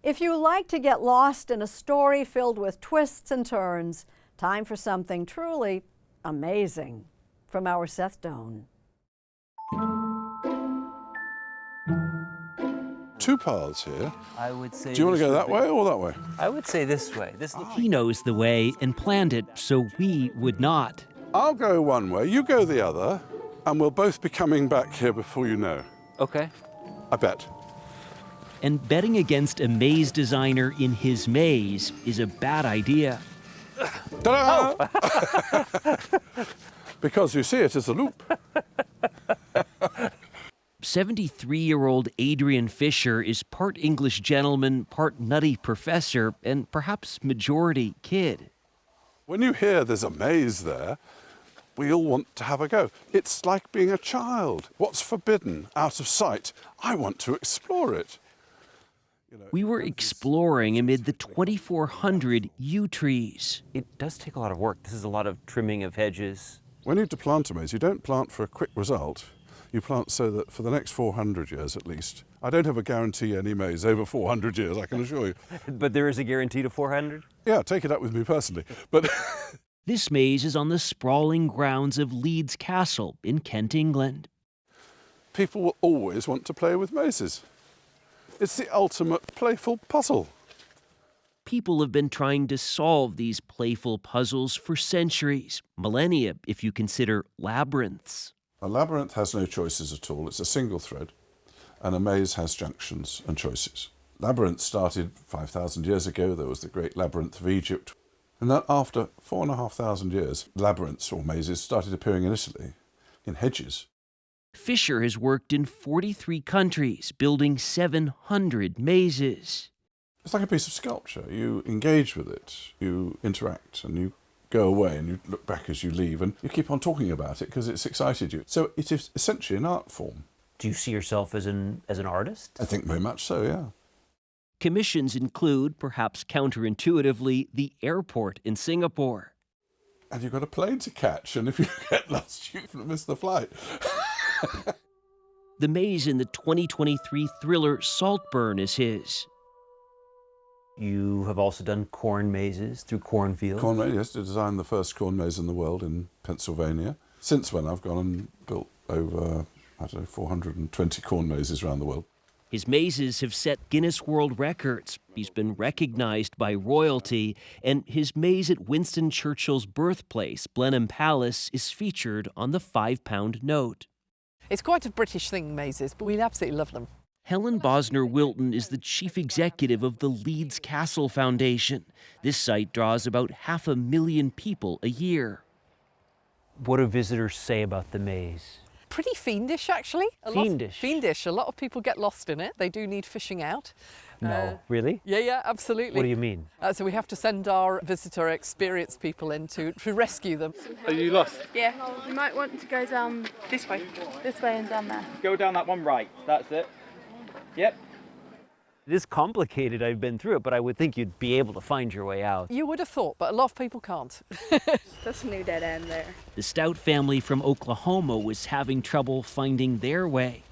If you like to get lost in a story filled with twists and turns, time for something truly amazing from our Seth Doan. Two paths here. I would say. Do you want to go that way or that way? I would say this way. He knows the way and planned it, so we would not. I'll go one way, you go the other, and we'll both be coming back here before you know. Okay. I bet. And betting against a maze designer in his maze is a bad idea. Ta-da! Oh. Because you see it as a loop. 73-year-old Adrian Fisher is part English gentleman, part nutty professor, and perhaps majority kid. When you hear there's a maze there, we all want to have a go. It's like being a child. What's forbidden, out of sight, I want to explore it. We were exploring amid the 2,400 yew trees. It does take a lot of work. This is a lot of trimming of hedges. When you plant a maze, you don't plant for a quick result. You plant so that for the next 400 years at least. I don't have a guarantee any maze over 400 years, I can assure you. But there is a guarantee to 400? Yeah, take it up with me personally. But This maze is on the sprawling grounds of Leeds Castle in Kent, England. people will always want to play with mazes. It's the ultimate playful puzzle. People have been trying to solve these playful puzzles for centuries, millennia if you consider labyrinths. A labyrinth has no choices at all. It's a single thread, and a maze has junctions and choices. Labyrinth started 5,000 years ago. There was the great labyrinth of Egypt. And then after 4,500 years, labyrinths or mazes started appearing in Italy, in hedges. Fisher has worked in 43 countries, building 700 mazes. It's like a piece of sculpture. You engage with it, you interact, and you go away and you look back as you leave, and you keep on talking about it because it's excited you. So it is essentially an art form. Do you see yourself as an artist? I think very much so, yeah. Commissions include, perhaps counterintuitively, the airport in Singapore. And you've got a plane to catch, and if you get lost, you miss the flight. The maze in the 2023 thriller Saltburn is his. You have also done corn mazes through cornfields. Corn maze, yes, to design the first corn maze in the world in Pennsylvania. Since when I've gone and built over, 420 corn mazes around the world. His mazes have set Guinness World Records. He's been recognized by royalty, and his maze at Winston Churchill's birthplace, Blenheim Palace, is featured on the £5 note. It's quite a British thing, mazes, but we absolutely love them. Helen Bosner-Wilton is the chief executive of the Leeds Castle Foundation. This site draws about 500,000 people a year. What do visitors say about the maze? Pretty fiendish, actually. Fiendish. A lot of people get lost in it. They do need fishing out. No, really? Yeah, absolutely. What do you mean? So we have to send our visitor experienced people in to rescue them. Are you lost? Yeah, you might want to go down This way. this way and down there. Go down that one right. That's it. Yep. It is complicated. I've been through it, but I would think you'd be able to find your way out. You would have thought, but a lot of people can't. That's a new dead end there. The Stout family from Oklahoma was having trouble finding their way.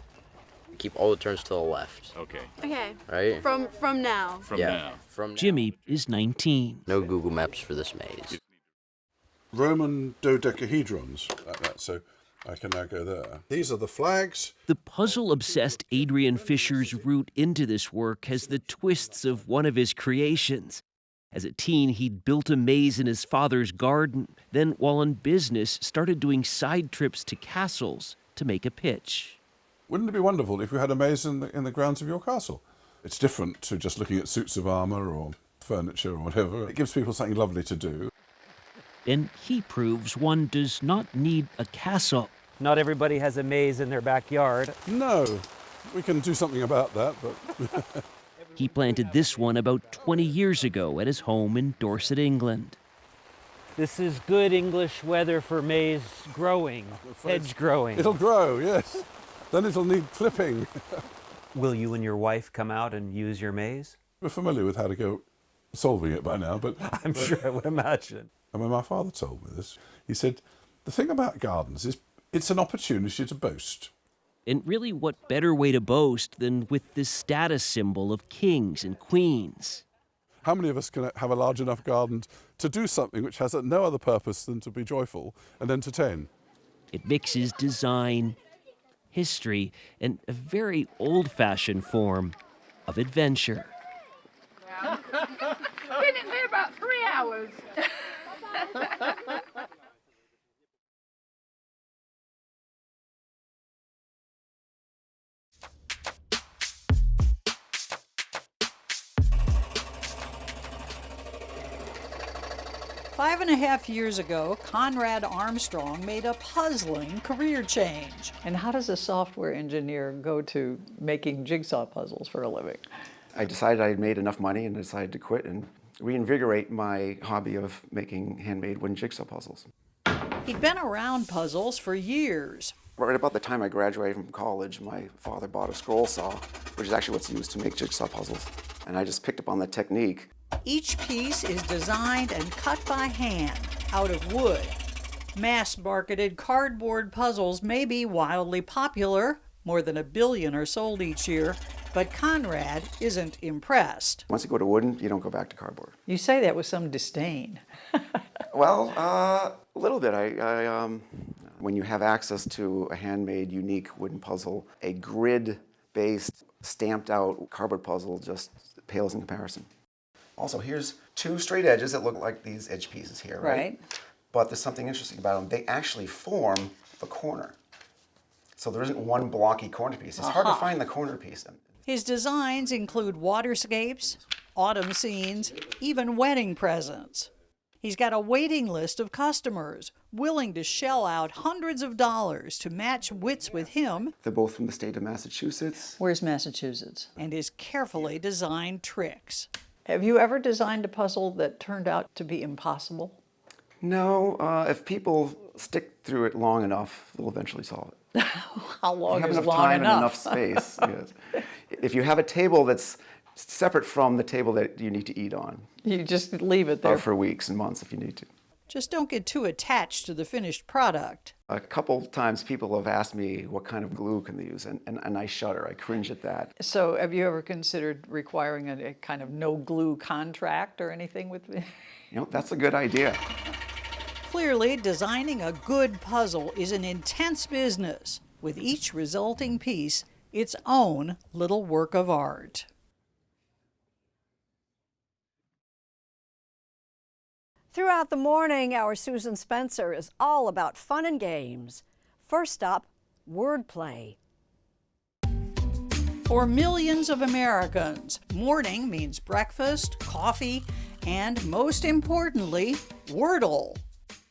Keep all the turns to the left. Okay. Okay. Right? From now. From now. From now. Jimmy is 19. No Google Maps for this maze. Roman dodecahedrons, like that, so I can now go there. These are the flags. The puzzle-obsessed Adrian Fisher's route into this work has the twists of one of his creations. As a teen, he'd built a maze in his father's garden, then while on business, started doing side trips to castles to make a pitch. Wouldn't it be wonderful if you had a maze in the grounds of your castle? It's different to just looking at suits of armour or furniture or whatever. It gives people something lovely to do. And he proves one does not need a castle. Not everybody has a maze in their backyard. No, we can do something about that, but... He planted this one about 20 years ago at his home in Dorset, England. This is good English weather for maze growing, hedge growing. It'll grow, yes. Then it'll need clipping. Will you and your wife come out and use your maze? We're familiar with how to go solving it by now, but... I'm sure I would imagine. And when my father told me this, he said, the thing about gardens is it's an opportunity to boast. And really, what better way to boast than with this status symbol of kings and queens? How many of us can have a large enough garden to do something which has no other purpose than to be joyful and entertain? It mixes design, history, and a very old-fashioned form of adventure. Been in here about 3 hours. 5.5 years ago, Conrad Armstrong made a puzzling career change. And how does a software engineer go to making jigsaw puzzles for a living? I decided I had made enough money and decided to quit and reinvigorate my hobby of making handmade wooden jigsaw puzzles. He'd been around puzzles for years. Right about the time I graduated from college, my father bought a scroll saw, which is actually what's used to make jigsaw puzzles. And I just picked up on the technique. Each piece is designed and cut by hand, out of wood. Mass-marketed cardboard puzzles may be wildly popular. More than 1 billion are sold each year. But Conrad isn't impressed. Once you go to wooden, you don't go back to cardboard. You say that with some disdain. Well, a little bit. When you have access to a handmade, unique wooden puzzle, a grid-based, stamped-out cardboard puzzle just pales in comparison. Also, here's 2 straight edges that look like these edge pieces here, right? But there's something interesting about them. They actually form the corner. So there isn't one blocky corner piece. It's hard to find the corner piece. His designs include waterscapes, autumn scenes, even wedding presents. He's got a waiting list of customers willing to shell out hundreds of dollars to match wits with him. They're both from the state of Massachusetts. Where's Massachusetts? And his carefully designed tricks. Have you ever designed a puzzle that turned out to be impossible? No, if people stick through it long enough, they'll eventually solve it. How long is long time enough? and enough space. Yes. If you have a table that's separate from the table that you need to eat on. You just leave it there. Or for weeks and months if you need to. Just don't get too attached to the finished product. A couple times people have asked me what kind of glue can they use, and I shudder. I cringe at that. So have you ever considered requiring a kind of no glue contract or anything with me? You know, that's a good idea. Clearly, designing a good puzzle is an intense business, with each resulting piece its own little work of art. Throughout the morning, our Susan Spencer is all about fun and games. First up, wordplay. For millions of Americans, morning means breakfast, coffee, and most importantly, Wordle.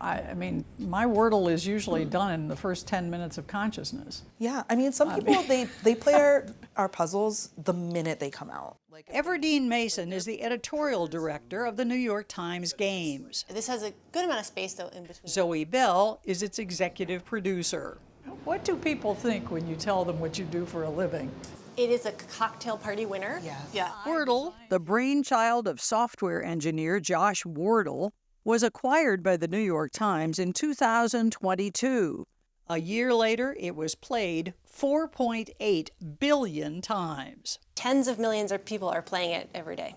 I mean, my Wordle is usually done in the first 10 minutes of consciousness. Yeah, I mean, some people, they play our puzzles the minute they come out. Everdeen Mason is the editorial director of the New York Times Games. This has a good amount of space, though, in between. Zoe Bell is its executive producer. What do people think when you tell them what you do for a living? It is a cocktail party winner. Yes. Yeah. Wordle, the brainchild of software engineer Josh Wordle, was acquired by the New York Times in 2022. A year later, it was played 4.8 billion times. Tens of millions of people are playing it every day.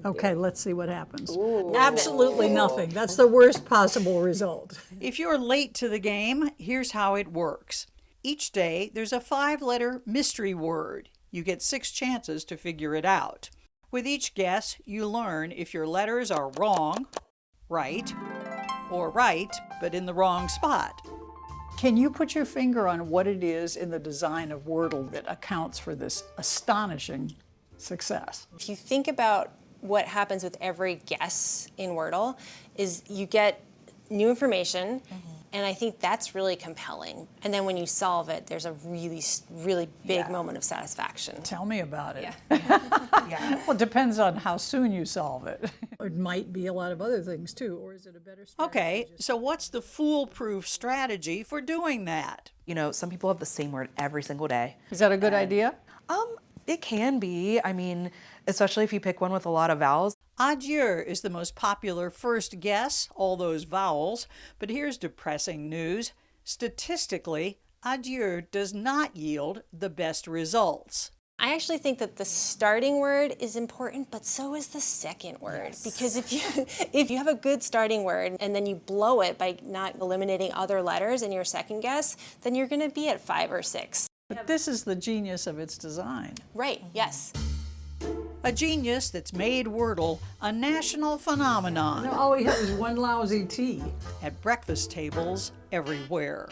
Okay, let's see what happens. Ooh. Absolutely nothing. That's the worst possible result. If you're late to the game, here's how it works. Each day, there's a 5-letter mystery word. You get 6 chances to figure it out. With each guess, you learn if your letters are wrong, right, or right, but in the wrong spot. Can you put your finger on what it is in the design of Wordle that accounts for this astonishing success? If you think about what happens with every guess in Wordle, is you get new information, and I think that's really compelling. And then when you solve it, there's a really, really big moment of satisfaction. Tell me about it. Yeah. Well, it depends on how soon you solve it. It might be a lot of other things too, or is it a better strategy? Okay, so what's the foolproof strategy for doing that? You know, some people have the same word every single day. Is that a good idea? It can be. I mean, especially if you pick one with a lot of vowels. Adieu is the most popular first guess, all those vowels. But here's depressing news. Statistically, à deux does not yield the best results. I actually think that the starting word is important, but so is the second word. Yes. Because if you have a good starting word and then you blow it by not eliminating other letters in your second guess, then you're going to be at 5 or 6. But this is the genius of its design. Right, yes. A genius that's made Wordle a national phenomenon. You know, all we have is one lousy tea. At breakfast tables everywhere.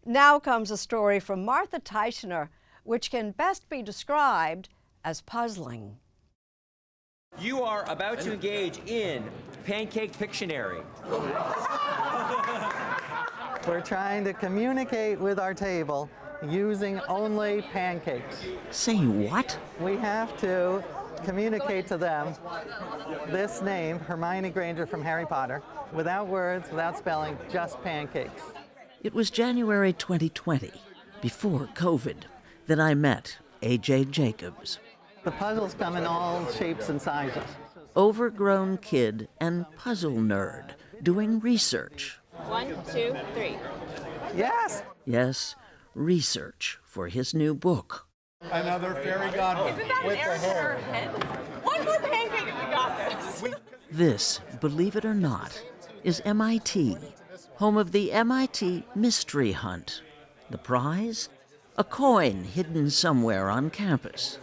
Now comes a story from Martha Teichner, which can best be described as puzzling. You are about to engage in Pancake Pictionary. We're trying to communicate with our table using only pancakes. Say what? We have to communicate to them this name, Hermione Granger from Harry Potter, without words, without spelling, just pancakes. It was January 2020, before COVID, that I met A.J. Jacobs. The puzzles come in all shapes and sizes. Overgrown kid and puzzle nerd doing research. 1, 2, 3. Yes! Yes, research for his new book. Another fairy godmother. Isn't that an arrow in her head? One more pancake and we got this. This, believe it or not, is MIT, home of the MIT Mystery Hunt. The prize? A coin hidden somewhere on campus.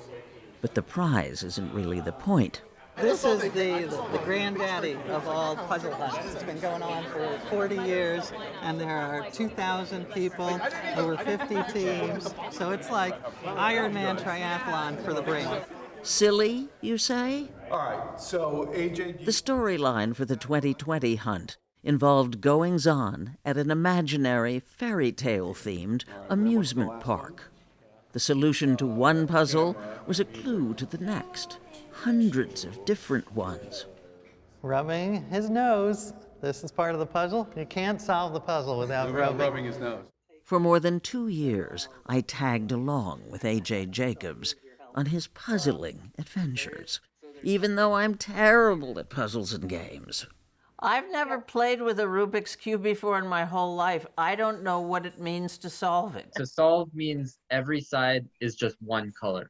But the prize isn't really the point. This is the granddaddy of all puzzle hunts. It's been going on for 40 years, and there are 2,000 people, over 50 teams, so it's like Ironman triathlon for the brain. Silly, you say? All right, so AJ... The storyline for the 2020 hunt involved goings-on at an imaginary fairy tale-themed amusement park. The solution to one puzzle was a clue to the next. Hundreds of different ones. Rubbing his nose. This is part of the puzzle. You can't solve the puzzle without rubbing his nose. For more than 2 years, I tagged along with A.J. Jacobs on his puzzling adventures, even though I'm terrible at puzzles and games. I've never played with a Rubik's Cube before in my whole life. I don't know what it means to solve it. To solve means every side is just one color.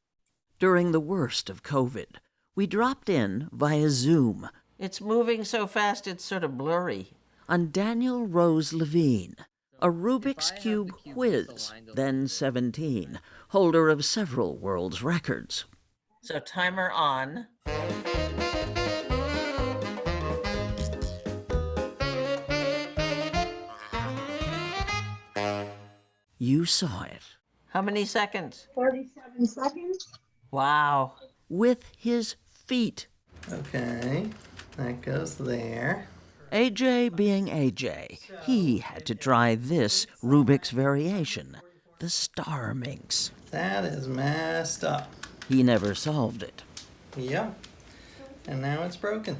During the worst of COVID, we dropped in via Zoom. It's moving so fast it's sort of blurry. On Daniel Rose Levine, a Rubik's Cube whiz, then 17, holder of several world's records. So timer on. You saw it. How many seconds? 47 seconds. Wow. With his feet. Okay, that goes there. AJ being AJ, he had to try this Rubik's variation, the Star Minx. That is messed up. He never solved it. Yep, and now it's broken.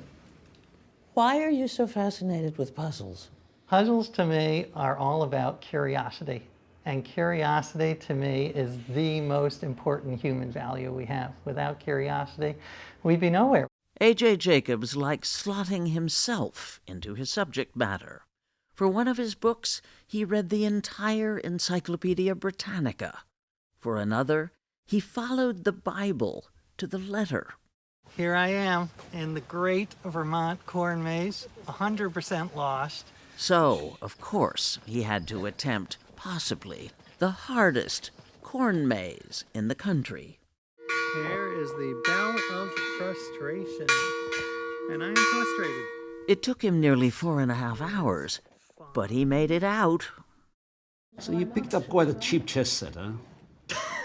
Why are you so fascinated with puzzles? Puzzles to me are all about curiosity. And curiosity to me is the most important human value we have. Without curiosity, we'd be nowhere. A.J. Jacobs likes slotting himself into his subject matter. For one of his books, he read the entire Encyclopedia Britannica. For another, he followed the Bible to the letter. Here I am in the great Vermont corn maze, 100% lost. So, of course, he had to attempt possibly the hardest corn maze in the country. Here is the bell of frustration, and I am frustrated. It took him nearly 4.5 hours, but he made it out. So you picked up quite a cheap chess set, huh?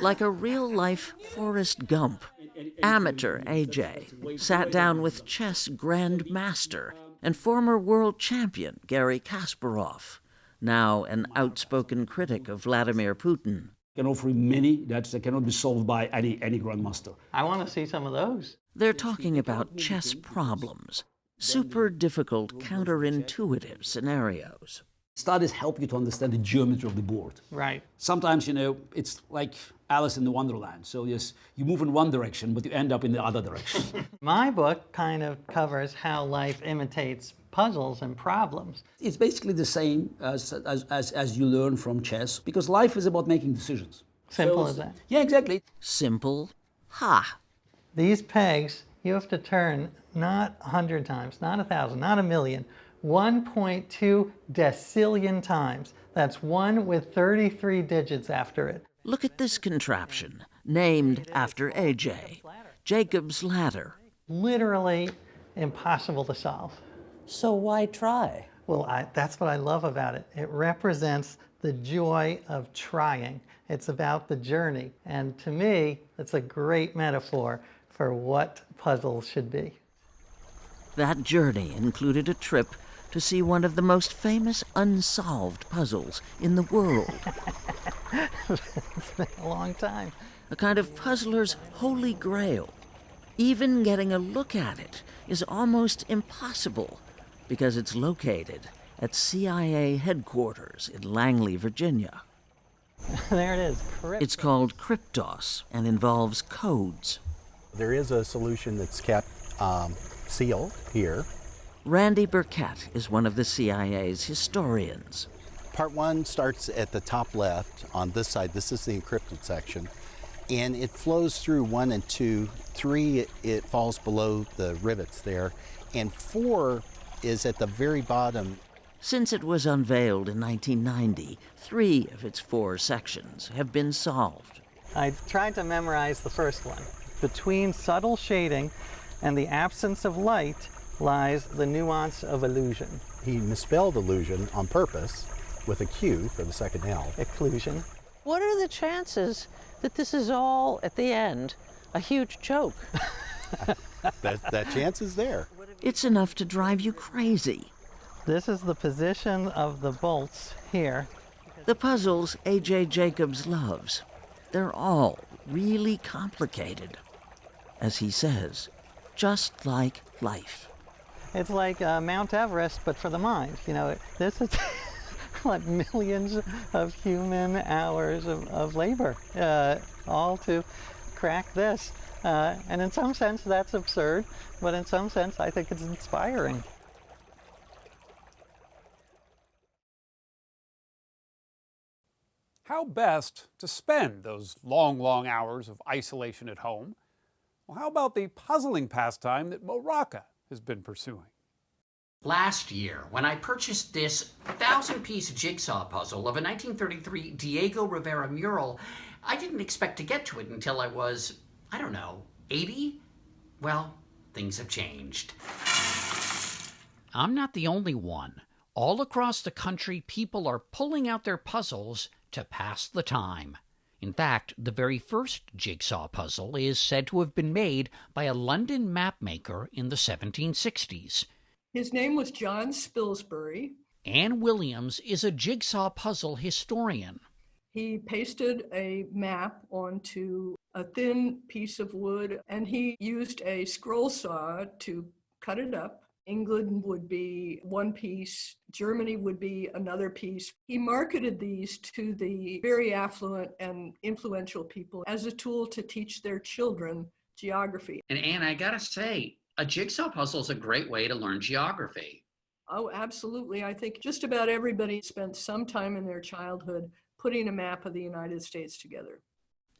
Like a real-life Forrest Gump, amateur AJ sat down with chess grandmaster and former world champion Garry Kasparov, now an outspoken critic of Vladimir Putin. Can offer many that cannot be solved by any grandmaster. I want to see some of those. They're talking about chess problems, super difficult, counterintuitive scenarios. Studies help you to understand the geometry of the board. Right. Sometimes, it's like Alice in the Wonderland. So yes, you move in one direction, but you end up in the other direction. My book kind of covers how life imitates puzzles and problems. It's basically the same as you learn from chess, because life is about making decisions. Simple as that. Yeah, exactly. Simple. Ha! These pegs, you have to turn not 100 times, not 1,000, not 1,000,000, 1.2 decillion times. That's 1 with 33 digits after it. Look at this contraption, named after AJ, Jacob's Ladder. Literally impossible to solve. So why try? Well, that's what I love about it. It represents the joy of trying. It's about the journey. And to me, it's a great metaphor for what puzzles should be. That journey included a trip to see one of the most famous unsolved puzzles in the world. It's been a long time. A kind of puzzler's holy grail. Even getting a look at it is almost impossible because it's located at CIA headquarters in Langley, Virginia. There it is. It's called Kryptos and involves codes. There is a solution that's kept sealed here. Randy Burkett is one of the CIA's historians. Part 1 starts at the top left on this side. This is the encrypted section. And it flows through 1 and 2. 3, it falls below the rivets there. And 4 is at the very bottom. Since it was unveiled in 1990, 3 of its 4 sections have been solved. I tried to memorize the first one. Between subtle shading and the absence of light lies the nuance of illusion. He misspelled illusion on purpose with a Q for the second L. Occlusion. What are the chances that this is all, at the end, a huge joke? That chance is there. It's enough to drive you crazy. This is the position of the bolts here. The puzzles A.J. Jacobs loves, they're all really complicated. As he says, just like life. It's like Mount Everest, but for the mind. This is like millions of human hours of labor, all to crack this. And in some sense, that's absurd, but in some sense, I think it's inspiring. How best to spend those long, long hours of isolation at home? Well, how about the puzzling pastime that Morocco has been pursuing? Last year, when I purchased this 1,000-piece jigsaw puzzle of a 1933 Diego Rivera mural, I didn't expect to get to it until I was, 80? Well, things have changed. I'm not the only one. All across the country, people are pulling out their puzzles to pass the time. In fact, the very first jigsaw puzzle is said to have been made by a London mapmaker in the 1760s. His name was John Spilsbury. Anne Williams is a jigsaw puzzle historian. He pasted a map onto a thin piece of wood, and he used a scroll saw to cut it up. England would be one piece, Germany would be another piece. He marketed these to the very affluent and influential people as a tool to teach their children geography. And Anne, I gotta say, a jigsaw puzzle is a great way to learn geography. Oh, absolutely. I think just about everybody spent some time in their childhood putting a map of the United States together.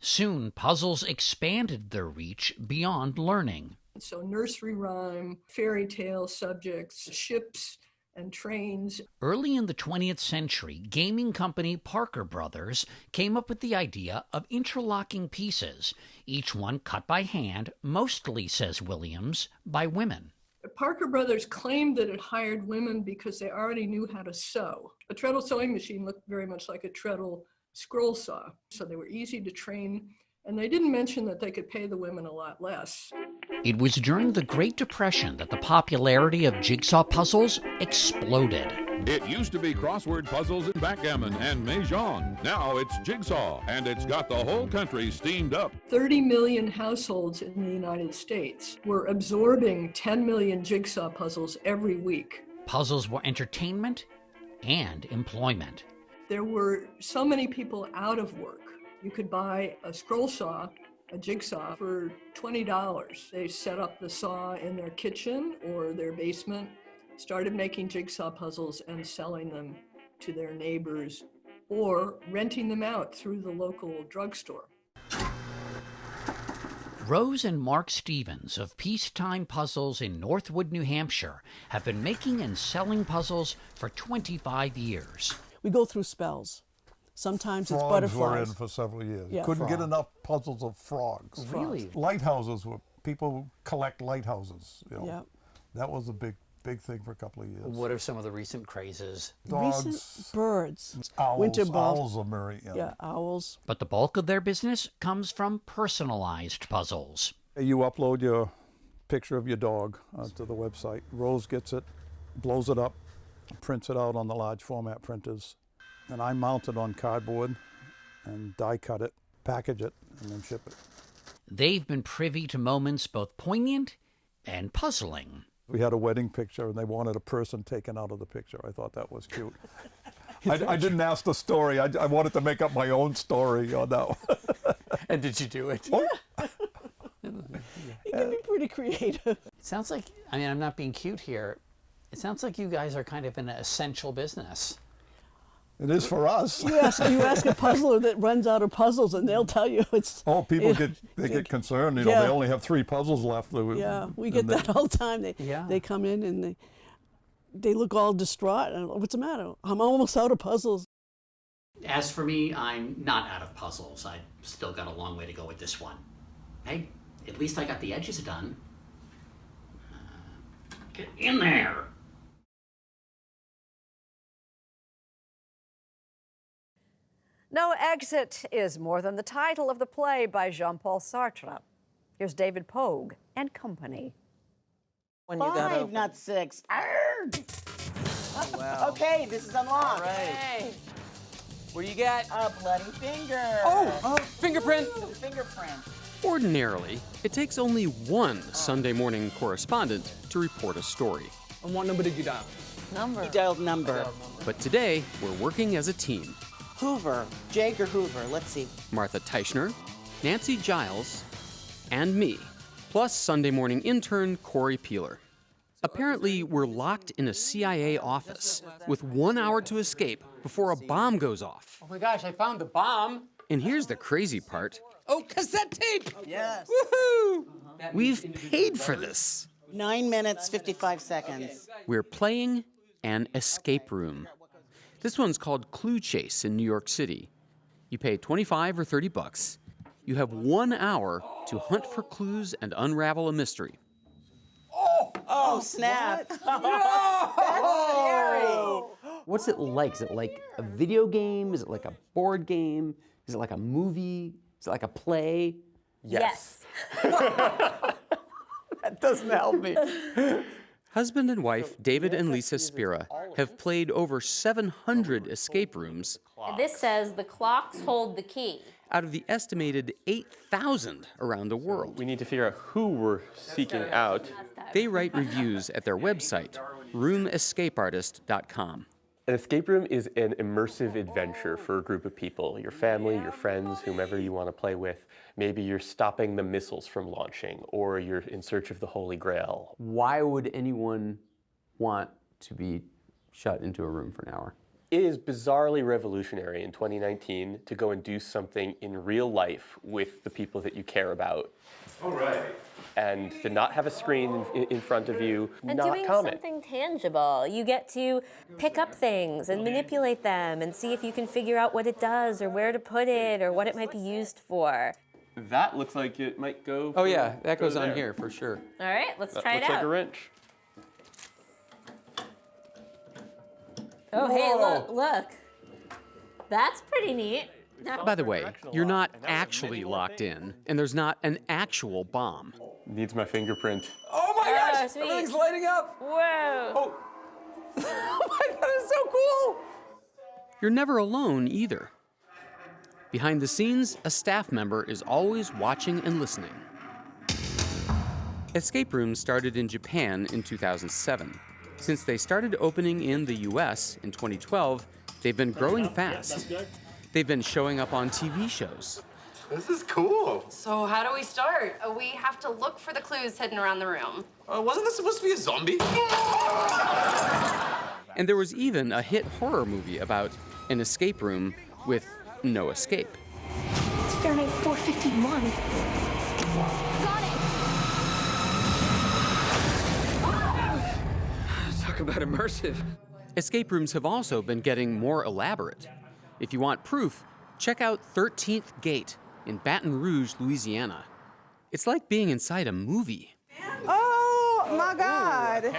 Soon, puzzles expanded their reach beyond learning. So nursery rhyme, fairy tale subjects, ships and trains. Early in the 20th century, gaming company Parker Brothers came up with the idea of interlocking pieces, each one cut by hand, mostly, says Williams, by women. Parker Brothers claimed that it hired women because they already knew how to sew. A treadle sewing machine looked very much like a treadle scroll saw, so they were easy to train, and they didn't mention that they could pay the women a lot less. It was during the Great Depression that the popularity of jigsaw puzzles exploded. It used to be crossword puzzles and backgammon and mahjong. Now it's jigsaw, and it's got the whole country steamed up. 30 million households in the United States were absorbing 10 million jigsaw puzzles every week. Puzzles were entertainment and employment. There were so many people out of work. You could buy a scroll saw, a jigsaw, for $20. They set up the saw in their kitchen or their basement, started making jigsaw puzzles and selling them to their neighbors or renting them out through the local drugstore. Rose and Mark Stevens of Peacetime Puzzles in Northwood, New Hampshire, have been making and selling puzzles for 25 years. We go through spells. Sometimes it's Frogs butterflies. were in for several years. Yeah. Couldn't get Frog. enough puzzles of frogs. Really? Lighthouses were, people collect lighthouses. You know. Yeah. That was a big thing for a couple of years. What are some of the recent crazes? Dogs, Recent birds. owls. Winter bugs. Owls are very, Yeah, owls. But the bulk of their business comes from personalized puzzles. You upload your picture of your dog to the website. Rose gets it, blows it up, prints it out on the large format printers, and I mount it on cardboard and die cut it, package it, and then ship it. They've been privy to moments both poignant and puzzling. We had a wedding picture, and they wanted a person taken out of the picture. I thought that was cute. I didn't ask the story. I wanted to make up my own story on that one. And did you do it? It can be pretty creative. It sounds like, I mean, I'm not being cute here. It sounds like you guys are kind of in an essential business. It is for us. You ask a puzzler that runs out of puzzles, and they'll tell you it's. Oh, people get concerned. You know, Yeah. they only have 3 puzzles left. Yeah, we get that all the time. They come in and they look all distraught. And what's the matter? I'm almost out of puzzles. As for me, I'm not out of puzzles. I've still got a long way to go with this one. Hey, at least I got the edges done. Get in there. No Exit is more than the title of the play by Jean-Paul Sartre. Here's David Pogue and company. When you got 5, not 6. Arrgh! Oh, wow. Okay, this is unlocked. All right. Hey. What do you got? A bloody finger. Oh, fingerprint. Fingerprint. Ordinarily, it takes only one Sunday morning correspondent to report a story. And what number did you dial? Number. He dialed number. But today, we're working as a team. Hoover. Jake or Hoover. Let's see. Martha Teichner, Nancy Giles, and me, plus Sunday morning intern Corey Peeler. Apparently, we're locked in a CIA office with 1 hour to escape before a bomb goes off. Oh my gosh, I found the bomb. And here's the crazy part. Oh, cassette tape! Yes. Woohoo! We've paid for this. 9 minutes, 55 seconds. We're playing an escape room. This one's called Clue Chase in New York City. You pay 25 or 30 bucks. You have 1 hour to hunt for clues and unravel a mystery. Oh, snap. That's scary. What's it like? Is it like a video game? Is it like a board game? Is it like a movie? Is it like a play? Yes. That doesn't help me. Husband and wife, David and Lisa Spira, have played over 700 escape rooms This says the clocks hold the key. out of the estimated 8,000 around the world. We need to figure out who we're seeking out. They write reviews at their website, roomescapeartist.com. An escape room is an immersive adventure for a group of people, your family, your friends, whomever you want to play with. Maybe you're stopping the missiles from launching, or you're in search of the Holy Grail. Why would anyone want to be shut into a room for an hour? It is bizarrely revolutionary in 2019 to go and do something in real life with the people that you care about. All right. And to not have a screen in front of you, And not doing comment. something tangible. You get to pick up things and manipulate them and see if you can figure out what it does or where to put it or what it might be used for. That looks like it might go. Oh yeah, that goes on there. here for sure. All right, let's That try looks it like out. a wrench. Oh, hey, look. That's pretty neat. By the way, you're not actually locked in, and there's not an actual bomb. Needs my fingerprint. Oh my gosh, sweet. everything's lighting up. Whoa. Oh my God, it's so cool. You're never alone either. Behind the scenes, a staff member is always watching and listening. Escape rooms started in Japan in 2007. Since they started opening in the US in 2012, they've been growing fast. They've been showing up on TV shows. This is cool. So how do we start? We have to look for the clues hidden around the room. Wasn't this supposed to be a zombie? And there was even a hit horror movie about an escape room with no escape. It's Fahrenheit 451. Got it. Talk about immersive. Escape rooms have also been getting more elaborate. If you want proof, check out 13th Gate in Baton Rouge, Louisiana. It's like being inside a movie. Oh, my God.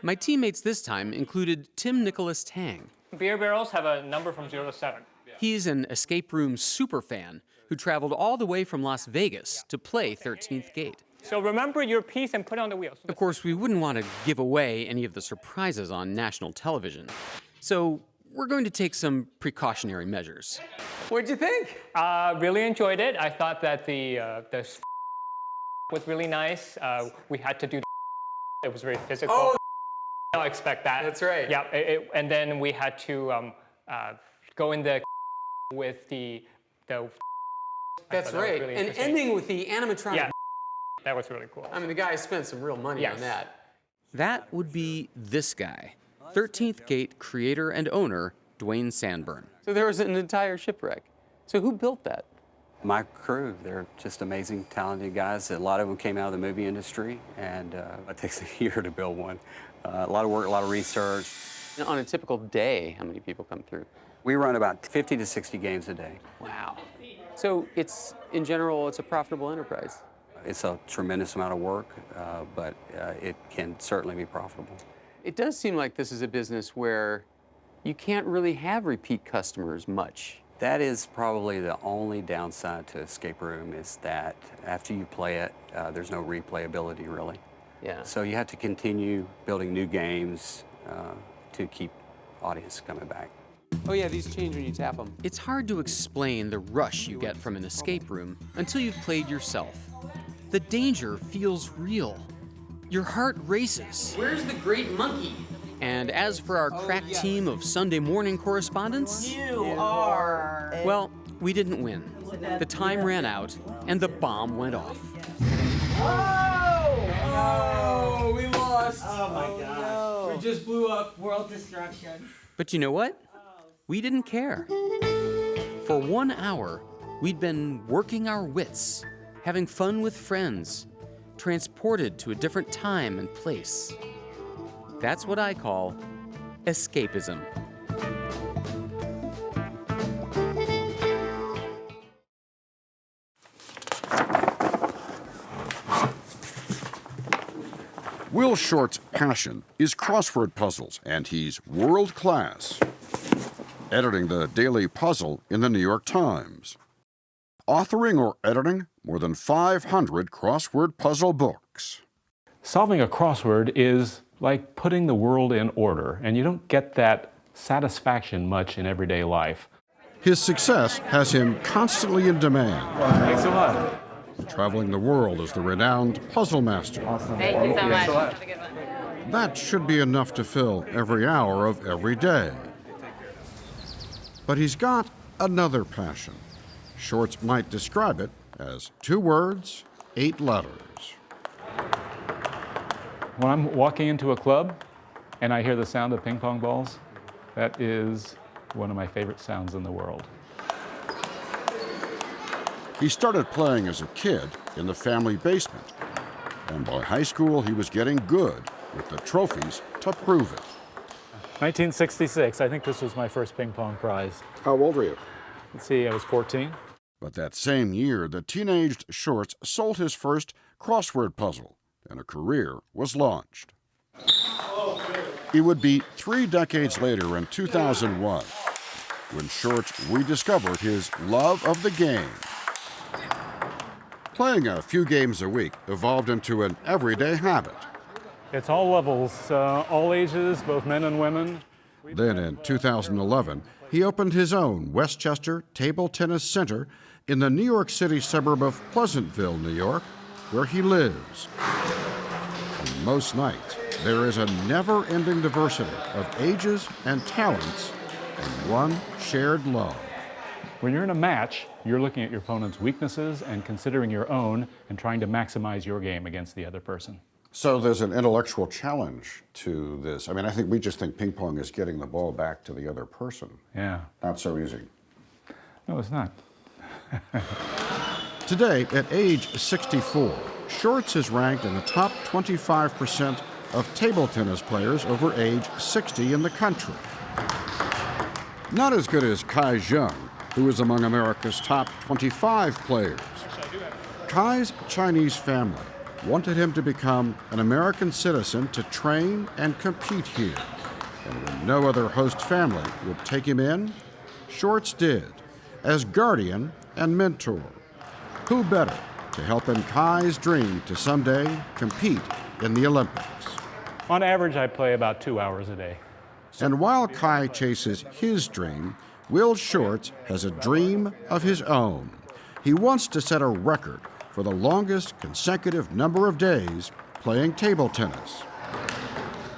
My teammates this time included Tim Nicholas Tang. Beer barrels have a number from 0 to 7. He's an escape room superfan who traveled all the way from Las Vegas to play 13th Gate. So remember your piece and put it on the wheels. Of course, we wouldn't want to give away any of the surprises on national television. So we're going to take some precautionary measures. What'd you think? Really enjoyed it. I thought that the was really nice. We had to do it was very physical. Oh, I expect that. That's right. Yeah, and then we had to go in the with the. That's right. Really and ending with the animatronic. Yeah, that was really cool. I mean, the guy spent some real money Yes. on that. That would be this guy, 13th Gate creator and owner, Dwayne Sanborn. So there was an entire shipwreck. So who built that? My crew, they're just amazing, talented guys. A lot of them came out of the movie industry, and it takes a year to build one. A lot of work, a lot of research. On a typical day, how many people come through? We run about 50 to 60 games a day. Wow. So it's, in general, it's a profitable enterprise. It's a tremendous amount of work, but it can certainly be profitable. It does seem like this is a business where you can't really have repeat customers much. That is probably the only downside to escape room is that after you play it, there's no replayability really. Yeah. So you have to continue building new games to keep audience coming back. Oh yeah, these change when you tap them. It's hard to explain the rush you get from an escape room until you've played yourself. The danger feels real. Your heart races. Where's the great monkey? And as for our crack team of Sunday morning correspondents, You are. well, we didn't win. The time ran out, and the bomb went off. Oh, we lost. Oh my God. No. We just blew up. World destruction. But you know what? We didn't care. For 1 hour, we'd been working our wits, having fun with friends, transported to a different time and place. That's what I call escapism. Will Shortz's passion is crossword puzzles, and he's world class. Editing the daily puzzle in the New York Times. Authoring or editing more than 500 crossword puzzle books. Solving a crossword is like putting the world in order, and you don't get that satisfaction much in everyday life. His success has him constantly in demand. Thanks a lot. Traveling the world as the renowned puzzle master. Awesome. Thank you so much. Have a good one. That should be enough to fill every hour of every day. But he's got another passion. Shortz might describe it as 2 words, 8 letters. When I'm walking into a club and I hear the sound of ping pong balls, that is one of my favorite sounds in the world. He started playing as a kid in the family basement, and by high school he was getting good with the trophies to prove it. 1966, I think this was my first ping pong prize. How old were you? Let's see, I was 14. But that same year, the teenaged Shortz sold his first crossword puzzle, and a career was launched. It would be 3 decades later in 2001 when Shortz rediscovered his love of the game. Playing a few games a week evolved into an everyday habit. It's all levels, all ages, both men and women. Then in 2011, he opened his own Westchester Table Tennis Center in the New York City suburb of Pleasantville, New York, where he lives. And most nights, there is a never-ending diversity of ages and talents and one shared love. When you're in a match, you're looking at your opponent's weaknesses and considering your own and trying to maximize your game against the other person. So there's an intellectual challenge to this. I mean, I think we just think ping pong is getting the ball back to the other person. Yeah. Not so easy. No, it's not. Today, at age 64, Shortz is ranked in the top 25% of table tennis players over age 60 in the country. Not as good as Kai Zheng, who is among America's top 25 players. Kai's Chinese family wanted him to become an American citizen to train and compete here. And when no other host family would take him in, Shortz did, as guardian and mentor. Who better to help in Kai's dream to someday compete in the Olympics? On average, I play about 2 hours a day. And while Kai chases his dream, Will Shortz has a dream of his own. He wants to set a record for the longest consecutive number of days playing table tennis.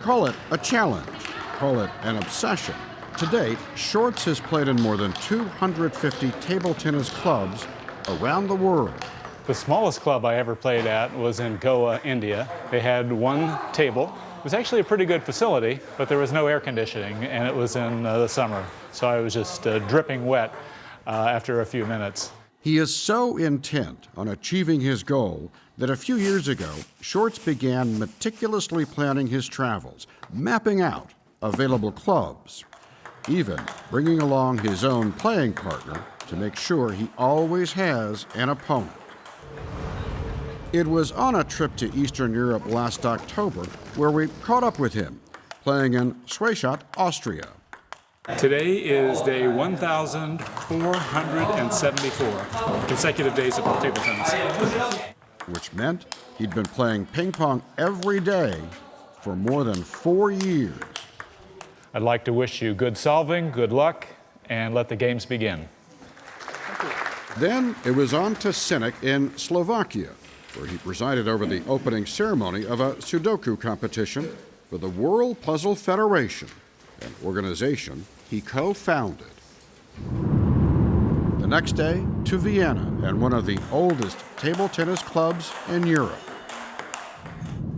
Call it a challenge, call it an obsession. To date, Shortz has played in more than 250 table tennis clubs around the world. The smallest club I ever played at was in Goa, India. They had one table. It was actually a pretty good facility, but there was no air conditioning, and it was in the summer. So I was just dripping wet after a few minutes. He is so intent on achieving his goal that a few years ago, Shortz began meticulously planning his travels, mapping out available clubs, even bringing along his own playing partner to make sure he always has an opponent. It was on a trip to Eastern Europe last October where we caught up with him, playing in Schwechat, Austria. Today is day 1,474 consecutive days of table tennis. Which meant he'd been playing ping pong every day for more than 4 years. I'd like to wish you good solving, good luck, and let the games begin. Then it was on to Senik in Slovakia, where he presided over the opening ceremony of a Sudoku competition for the World Puzzle Federation, an organization he co-founded. The next day, to Vienna and one of the oldest table tennis clubs in Europe.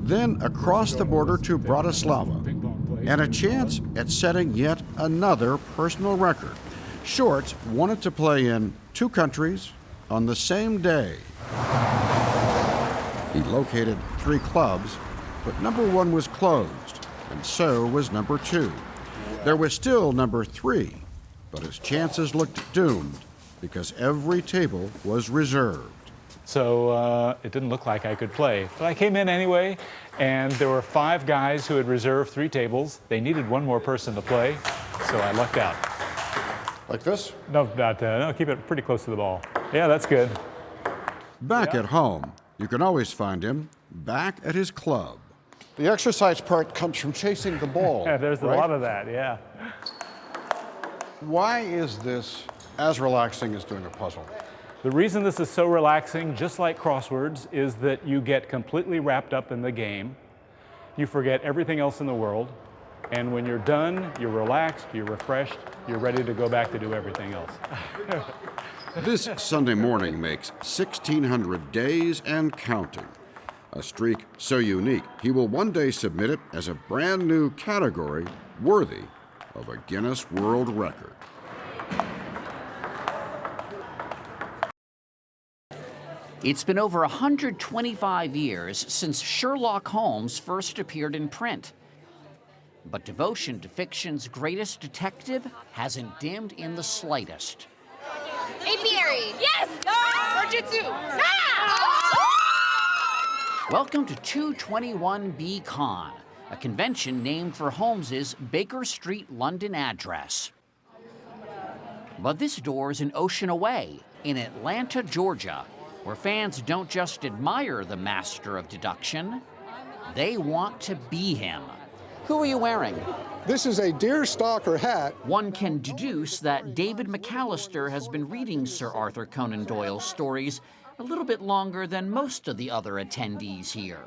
Then across the border to Bratislava, and a chance at setting yet another personal record. Shortz wanted to play in 2 countries on the same day. He located 3 clubs, but number 1 was closed, and so was number 2. There was still number 3, but his chances looked doomed because every table was reserved. So it didn't look like I could play. But I came in anyway, and there were 5 guys who had reserved 3 tables. They needed 1 more person to play, so I lucked out. Like this? No, no, keep it pretty close to the ball. Yeah, that's good. Back at home, you can always find him back at his club. The exercise part comes from chasing the ball. Yeah, there's a lot of that, yeah. Why is this as relaxing as doing a puzzle? The reason this is so relaxing, just like crosswords, is that you get completely wrapped up in the game. You forget everything else in the world. And when you're done, you're relaxed, you're refreshed, you're ready to go back to do everything else. This Sunday morning makes 1,600 days and counting. A streak so unique, he will one day submit it as a brand new category worthy of a Guinness World Record. It's been over 125 years since Sherlock Holmes first appeared in print. But devotion to fiction's greatest detective hasn't dimmed in the slightest. Apiary! Yes! Forjitsu! Welcome to 221B Con, a convention named for Holmes's Baker Street, London address. But this door is an ocean away, in Atlanta, Georgia, where fans don't just admire the master of deduction, they want to be him. Who are you wearing? This is a deerstalker hat. One can deduce that David McAllister has been reading Sir Arthur Conan Doyle's stories a little bit longer than most of the other attendees here.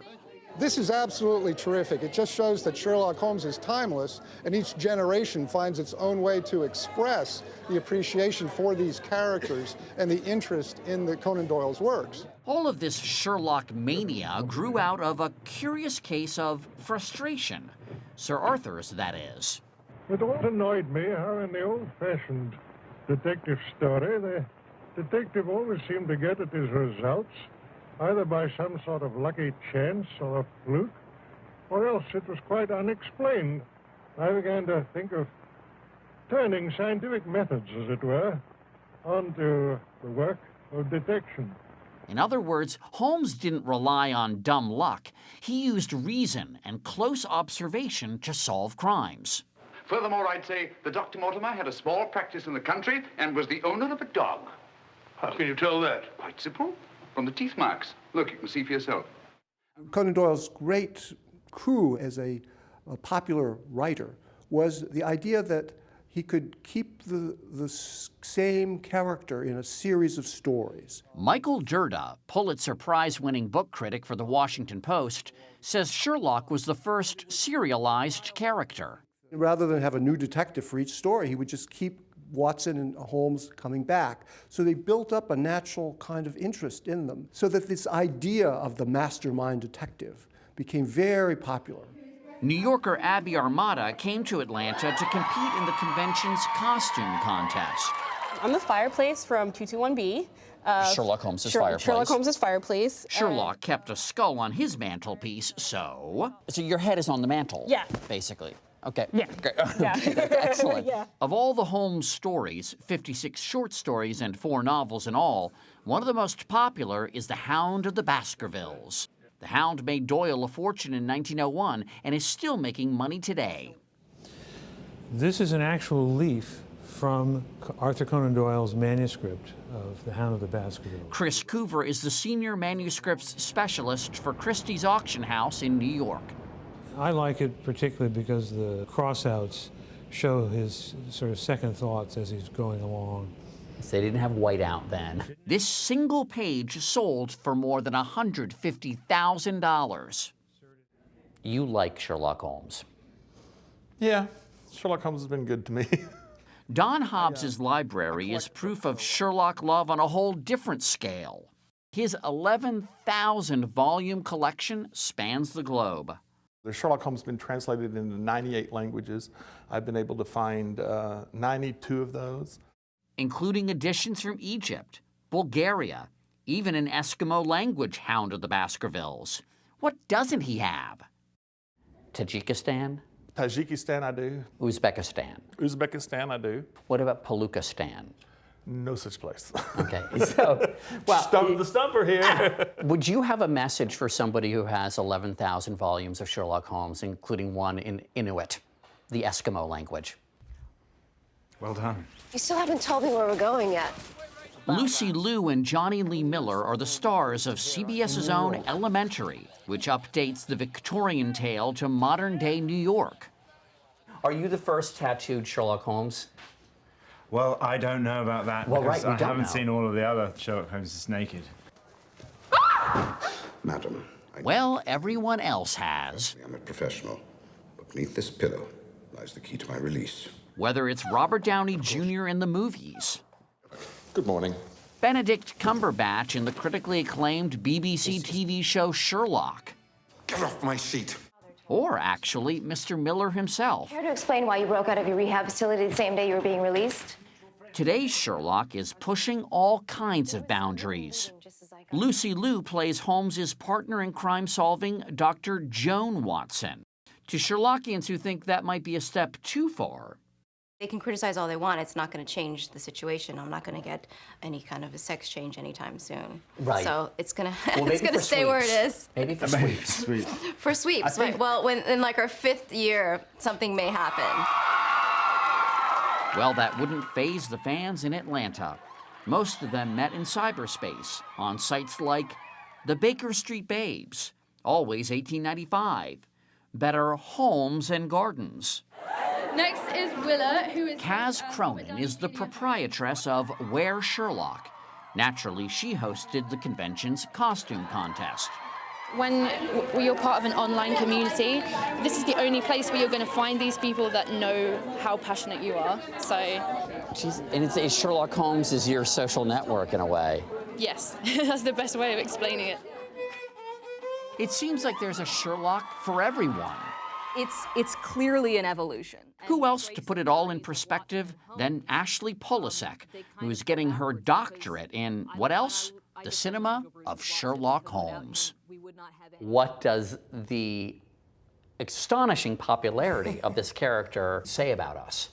This is absolutely terrific. It just shows that Sherlock Holmes is timeless, and each generation finds its own way to express the appreciation for these characters and the interest in the Conan Doyle's works. All of this Sherlock mania grew out of a curious case of frustration. Sir Arthur's, that is. It always annoyed me how in the old-fashioned detective story, the detective always seemed to get at his results either by some sort of lucky chance or a fluke, or else it was quite unexplained. I began to think of turning scientific methods, as it were, onto the work of detection. In other words, Holmes didn't rely on dumb luck. He used reason and close observation to solve crimes. Furthermore, I'd say that Dr. Mortimer had a small practice in the country and was the owner of a dog. How can you tell that? Quite simple. From the teeth marks. Look, you can see for yourself. Conan Doyle's great coup as a popular writer was the idea that he could keep the same character in a series of stories. Michael Durda, Pulitzer Prize-winning book critic for The Washington Post, says Sherlock was the first serialized character. Rather than have a new detective for each story, he would just keep Watson and Holmes coming back. So they built up a natural kind of interest in them, so that this idea of the mastermind detective became very popular. New Yorker Abby Armada came to Atlanta to compete in the convention's costume contest. I'm the fireplace from 221B. Sherlock Holmes' fireplace. Sherlock Holmes' fireplace. Sherlock kept a skull on his mantelpiece, so your head is on the mantle? Yeah. Basically. Okay. Yeah. Great. Yeah. Excellent. Yeah. Of all the Holmes stories, 56 short stories and 4 novels in all, one of the most popular is The Hound of the Baskervilles. The Hound made Doyle a fortune in 1901 and is still making money today. This is an actual leaf from Arthur Conan Doyle's manuscript of The Hound of the Baskervilles. Chris Coover is the senior manuscripts specialist for Christie's Auction House in New York. I like it particularly because the crossouts show his sort of second thoughts as he's going along. So they didn't have whiteout then. This single page sold for more than $150,000. You like Sherlock Holmes? Yeah, Sherlock Holmes has been good to me. Don Hobbs's library is proof of Sherlock love on a whole different scale. His 11,000 volume collection spans the globe. The Sherlock Holmes has been translated into 98 languages. I've been able to find 92 of those. Including editions from Egypt, Bulgaria, even an Eskimo language Hound of the Baskervilles. What doesn't he have? Tajikistan? Tajikistan, I do. Uzbekistan? Uzbekistan, I do. What about Palukistan? No such place. Okay, so, well, Stump the stumper here. Would you have a message for somebody who has 11,000 volumes of Sherlock Holmes, including one in Inuit, the Eskimo language? Well done. You still haven't told me where we're going yet. Lucy Liu and Johnny Lee Miller are the stars of CBS's own Elementary, which updates the Victorian tale to modern-day New York. Are you the first tattooed Sherlock Holmes? Well, I don't know about that, Well, because right, we I don't haven't know. seen all of the other Sherlock Holmeses naked. Madam, Well, everyone else has. I'm a professional, but beneath this pillow lies the key to my release. Whether it's Robert Downey Jr. in the movies, Good morning. Benedict Cumberbatch in the critically acclaimed BBC TV show Sherlock, Get off my sheet. or actually Mr. Miller himself. Care to explain why you broke out of your rehab facility the same day you were being released? Today's Sherlock is pushing all kinds of boundaries. Lucy Liu plays Holmes's partner in crime solving, Dr. Joan Watson. To Sherlockians who think that might be a step too far, They can criticize all they want. It's not going to change the situation. I'm not going to get any kind of a sex change anytime soon. Right. So it's going to Well, it's maybe going to for stay where it sweeps. is. Maybe for sweeps. For sweeps, think- right? Well, when in like our 5th year, something may happen. Well, that wouldn't faze the fans in Atlanta. Most of them met in cyberspace on sites like the Baker Street Babes, always 1895, Better Homes and Gardens. Next is Willa, who is... Kaz Cronin is the proprietress of Where Sherlock. Naturally, she hosted the convention's costume contest. When you're part of an online community, this is the only place where you're going to find these people that know how passionate you are. So, And Sherlock Holmes is your social network in a way. yes, that's the best way of explaining it. It seems like there's a Sherlock for everyone. It's clearly an evolution. Who else to put it all in perspective than Ashley Polasek, who is getting her doctorate in, what else? The cinema of Sherlock Holmes. What does the astonishing popularity of this character say about us?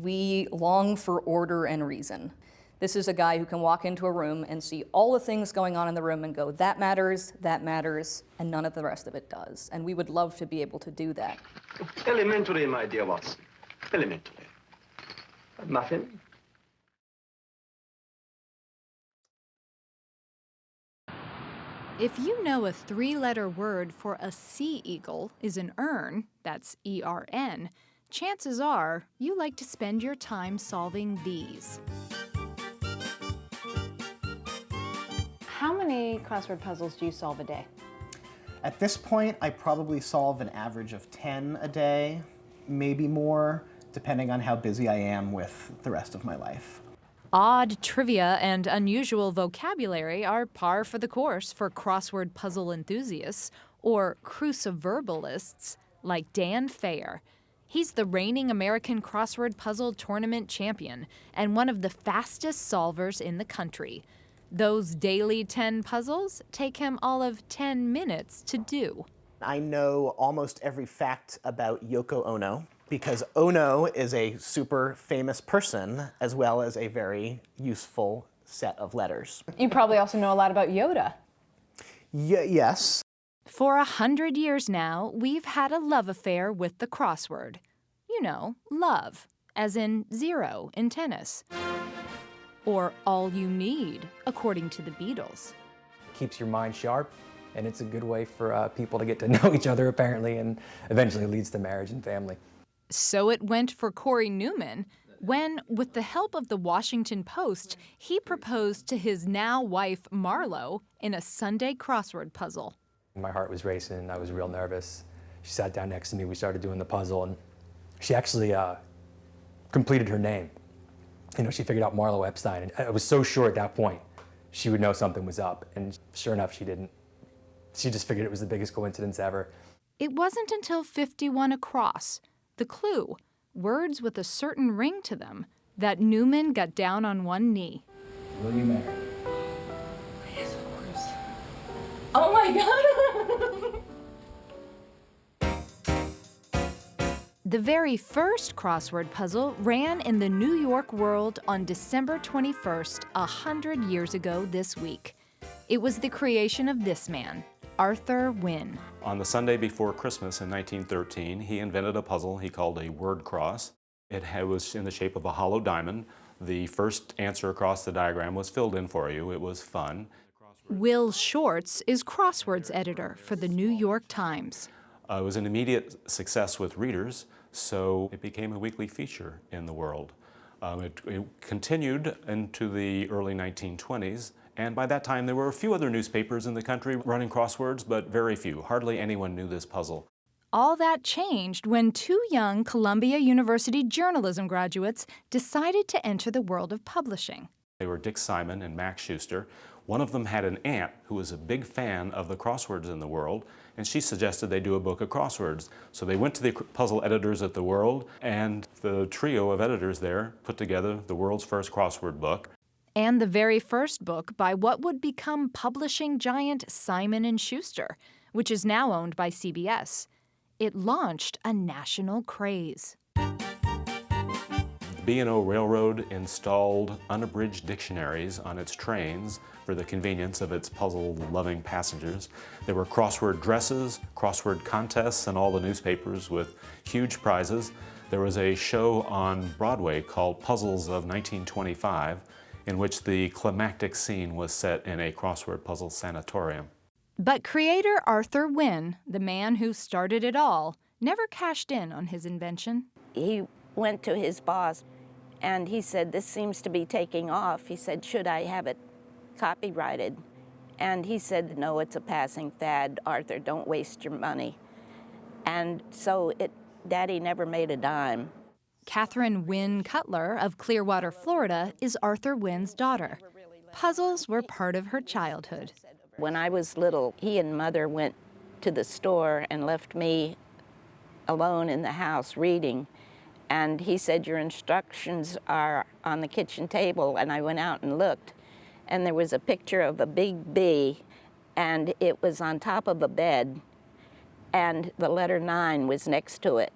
We long for order and reason. This is a guy who can walk into a room and see all the things going on in the room and go, that matters, and none of the rest of it does. And we would love to be able to do that. Elementary, my dear Watson. Elementary. A muffin? If you know a three-letter word for a sea eagle is an ern, that's E-R-N, chances are you like to spend your time solving these. How many crossword puzzles do you solve a day? At this point, I probably solve an average of 10 a day, maybe more, depending on how busy I am with the rest of my life. Odd trivia and unusual vocabulary are par for the course for crossword puzzle enthusiasts, or cruciverbalists, like Dan Fair. He's the reigning American crossword puzzle tournament champion and one of the fastest solvers in the country. Those daily 10 puzzles take him all of 10 minutes to do. I know almost every fact about Yoko Ono, because Ono is a super famous person as well as a very useful set of letters. You probably also know a lot about Yoda. Yes. For 100 years now, we've had a love affair with the crossword. You know, love, as in 0 in tennis. Or all you need, according to the Beatles. Keeps your mind sharp, and it's a good way for people to get to know each other, apparently, and eventually leads to marriage and family. So it went for Corey Newman when, with the help of the Washington Post, he proposed to his now wife, Marlo, in a Sunday crossword puzzle. My heart was racing, I was real nervous. She sat down next to me, we started doing the puzzle, and she actually completed her name. You know, she figured out Marlo Epstein, and I was so sure at that point she would know something was up, and sure enough, she didn't. She just figured it was the biggest coincidence ever. It wasn't until 51 across, the clue, words with a certain ring to them, that Newman got down on one knee. Will you marry? Yes, of course. Oh my God! The very first crossword puzzle ran in the New York World on December 21st, 100 years ago this week. It was the creation of this man, Arthur Wynne. On the Sunday before Christmas in 1913, he invented a puzzle he called a word cross. It was in the shape of a hollow diamond. The first answer across the diagram was filled in for you. It was fun. Will Shortz is crosswords editor for the New York Times. It was an immediate success with readers, so it became a weekly feature in the world. It continued into the early 1920s, and by that time there were a few other newspapers in the country running crosswords, but very few. Hardly anyone knew this puzzle. All that changed when two young Columbia University journalism graduates decided to enter the world of publishing. They were Dick Simon and Max Schuster. One of them had an aunt who was a big fan of the crosswords in the world, and she suggested they do a book of crosswords. So they went to the puzzle editors at the World, and the trio of editors there put together the world's first crossword book. And the very first book by what would become publishing giant Simon & Schuster, which is now owned by CBS. It launched a national craze. The B&O Railroad installed unabridged dictionaries on its trains for the convenience of its puzzle-loving passengers. There were crossword dresses, crossword contests in all the newspapers with huge prizes. There was a show on Broadway called Puzzles of 1925, in which the climactic scene was set in a crossword puzzle sanatorium. But creator Arthur Wynne, the man who started it all, never cashed in on his invention. He went to his boss and he said, "This seems to be taking off." He said, "Should I have it copyrighted?" And he said, no, it's a passing fad, Arthur, don't waste your money. And so Daddy never made a dime. Catherine Wynn Cutler of Clearwater, Florida, is Arthur Wynn's daughter. Puzzles were part of her childhood. When I was little, he and Mother went to the store and left me alone in the house reading. And he said, your instructions are on the kitchen table. And I went out and looked, and there was a picture of a big B, and it was on top of a bed, and the letter 9 was next to it.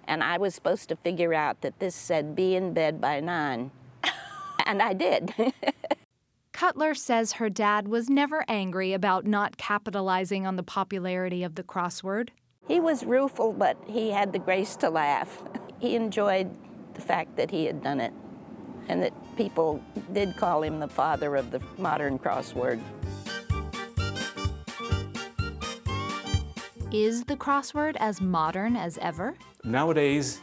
And I was supposed to figure out that this said, be in bed by 9. And I did. Cutler says her dad was never angry about not capitalizing on the popularity of the crossword. He was rueful, but he had the grace to laugh. He enjoyed the fact that he had done it, and that people did call him the father of the modern crossword. Is the crossword as modern as ever? Nowadays,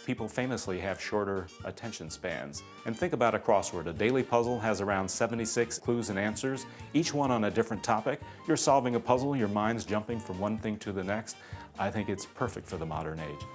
people famously have shorter attention spans. And think about a crossword. A daily puzzle has around 76 clues and answers, each one on a different topic. You're solving a puzzle, your mind's jumping from one thing to the next. I think it's perfect for the modern age.